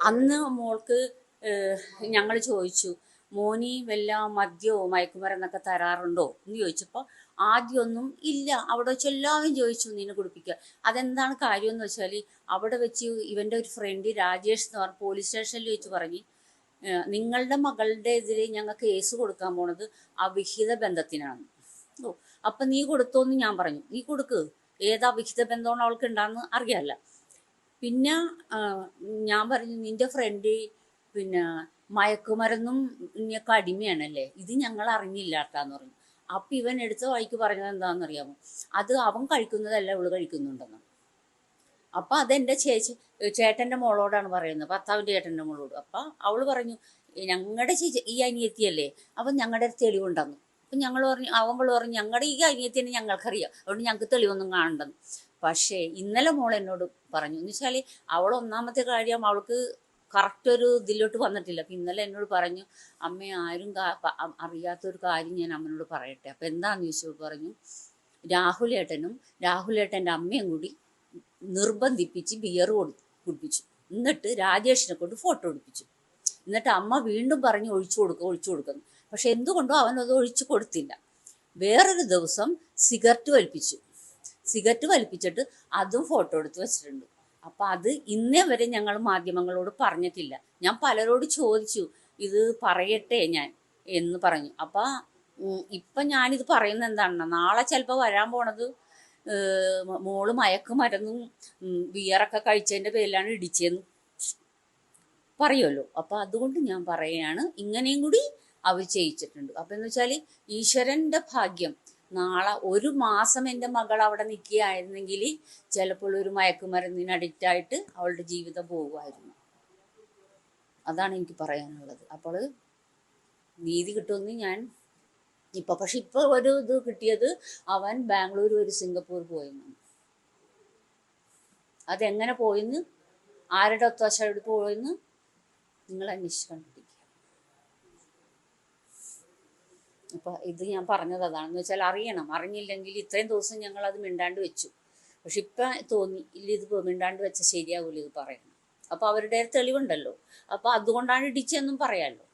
അന്ന് മോൾക്ക് ഞങ്ങൾ ചോദിച്ചു, മോനി വല്ല മദ്യമോ മയക്കുമരുന്നൊക്കെ തരാറുണ്ടോ എന്ന് ചോദിച്ചപ്പോൾ ആദ്യമൊന്നും ഇല്ല. അവിടെ വെച്ച് എല്ലാവരും ചോദിച്ചു നിന്നെ കുടിപ്പിക്കുക. അതെന്താണ് കാര്യം എന്ന് വെച്ചാൽ അവിടെ വെച്ച് ഇവൻ്റെ ഒരു ഫ്രണ്ട് രാജേഷ് എന്ന് പറഞ്ഞ പോലീസ് സ്റ്റേഷനിൽ വെച്ച് പറഞ്ഞ്, നിങ്ങളുടെ മകളുടെ എതിരെ ഞങ്ങൾ കേസ് കൊടുക്കാൻ പോണത് അവിഹിത ബന്ധത്തിനാണ്. ഓ, അപ്പം നീ കൊടുത്തോന്ന് ഞാൻ പറഞ്ഞു. നീ കൊടുക്ക്, ഏതാ അവിഹിത ബന്ധമാണ് അവൾക്ക് ഉണ്ടാകുന്ന അറിയാമല്ല. പിന്നെ ഞാൻ പറഞ്ഞു, നിന്റെ ഫ്രണ്ട് പിന്നെ മയക്കുമരുന്നും ഇനിയൊക്കെ അടിമയാണല്ലേ, ഇത് ഞങ്ങൾ അറിഞ്ഞില്ലാട്ടാന്ന് പറഞ്ഞു. അപ്പം ഇവൻ എടുത്ത വഴിക്ക് പറഞ്ഞത് എന്താണെന്നറിയാമോ, അത് അവൻ കഴിക്കുന്നതല്ല ഇവള് കഴിക്കുന്നുണ്ടെന്ന്. അപ്പം അതെൻ്റെ ചേട്ടൻ്റെ മോളോടാണ് പറയുന്നത്, ഭർത്താവിൻ്റെ ചേട്ടൻ്റെ മോളോട്. അപ്പം അവള് പറഞ്ഞു, ഞങ്ങളുടെ ഈ അനിയത്തിയല്ലേ, അപ്പം ഞങ്ങളുടെ തെളിവുണ്ടെന്ന്. അപ്പം ഞങ്ങൾ പറഞ്ഞു, അവൾ പറഞ്ഞു, ഞങ്ങളുടെ ഈ അനിയത്തിനെ ഞങ്ങൾക്കറിയാം, അതുകൊണ്ട് ഞങ്ങൾക്ക് തെളിവൊന്നും കാണണ്ടെന്ന്. പക്ഷേ ഇന്നലെ മോൾ എന്നോട് പറഞ്ഞു എന്ന് വെച്ചാൽ, അവൾ ഒന്നാമത്തെ കാര്യം അവൾക്ക് കറക്റ്റ് ഒരു ഇതിലോട്ട് വന്നിട്ടില്ല. അപ്പം ഇന്നലെ എന്നോട് പറഞ്ഞു, അമ്മ ആരും അറിയാത്തൊരു കാര്യം ഞാൻ അമ്മനോട് പറയട്ടെ. അപ്പം എന്താണെന്ന് ചോദിച്ചപ്പോൾ പറഞ്ഞു, രാഹുലേട്ടൻ്റെ അമ്മയും കൂടി നിർബന്ധിപ്പിച്ച് ബിയർ കുടിപ്പിച്ചു. എന്നിട്ട് രാജേഷിനെ കൊണ്ട് ഫോട്ടോ എടുപ്പിച്ചു. എന്നിട്ട് അമ്മ വീണ്ടും പറഞ്ഞ് ഒഴിച്ചു കൊടുക്കുന്നു. പക്ഷെ എന്തുകൊണ്ടോ അവനത് ഒഴിച്ചു കൊടുത്തില്ല. വേറൊരു ദിവസം സിഗരറ്റ് വലിപ്പിച്ചിട്ട് അതും ഫോട്ടോ എടുത്ത് വെച്ചിട്ടുണ്ട്. അപ്പം അത് ഇന്നേ വരെ ഞങ്ങൾ മാധ്യമങ്ങളോട് പറഞ്ഞിട്ടില്ല. ഞാൻ പലരോട് ചോദിച്ചു, ഇത് പറയട്ടെ ഞാൻ എന്ന് പറഞ്ഞു. അപ്പം ഇപ്പം ഞാനിത് പറയുന്നത് എന്താണെന്ന്, നാളെ ചിലപ്പോൾ വരാൻ പോണത് മോള് മയക്കുമരുന്നും ബിയറൊക്കെ കഴിച്ചതിൻ്റെ പേരിലാണ് ഇടിച്ചതെന്ന് പറയുമല്ലോ. അപ്പം അതുകൊണ്ട് ഞാൻ പറയുകയാണ്, ഇങ്ങനെയും കൂടി അവർ ചെയ്യിച്ചിട്ടുണ്ട്. അപ്പം എന്ന് വെച്ചാൽ ഈശ്വരൻ്റെ ഭാഗ്യം, നാളെ ഒരു മാസം എൻ്റെ മകൾ അവിടെ നിൽക്കുകയായിരുന്നെങ്കിൽ ചിലപ്പോൾ ഒരു മയക്കുമരുന്നിന് അഡിക്റ്റായിട്ട് അവളുടെ ജീവിതം പോകുമായിരുന്നു. അതാണ് എനിക്ക് പറയാനുള്ളത്. അപ്പോൾ നീതി കിട്ടുമെന്ന് ഞാൻ പക്ഷെ ഇപ്പോൾ ഒരു ഇത് കിട്ടിയത്, അവൻ ബാംഗ്ലൂർ ഒരു സിംഗപ്പൂർ പോയെന്ന്. അതെങ്ങനെ പോയെന്ന്, ആരുടെ ഒത്താശയോട് പോയെന്ന് നിങ്ങൾ അന്വേഷിച്ച് കണ്ടുപിടിക്കുക. അപ്പോൾ ഇത് ഞാൻ പറഞ്ഞത് അതാണെന്ന് വെച്ചാൽ അറിയണം. അറിഞ്ഞില്ലെങ്കിൽ ഇത്രയും ദിവസം ഞങ്ങൾ അത് മിണ്ടാണ്ട് വെച്ചു. പക്ഷെ ഇപ്പം തോന്നി, ഇല്ല ഇത് മിണ്ടാണ്ട് വെച്ചാൽ ശരിയാവില്ല, ഇത് പറയണം. അപ്പോൾ അവരുടെ തെളിവുണ്ടല്ലോ. അപ്പോൾ അതുകൊണ്ടാണ് ഇടിച്ചതെന്നും പറയാമല്ലോ.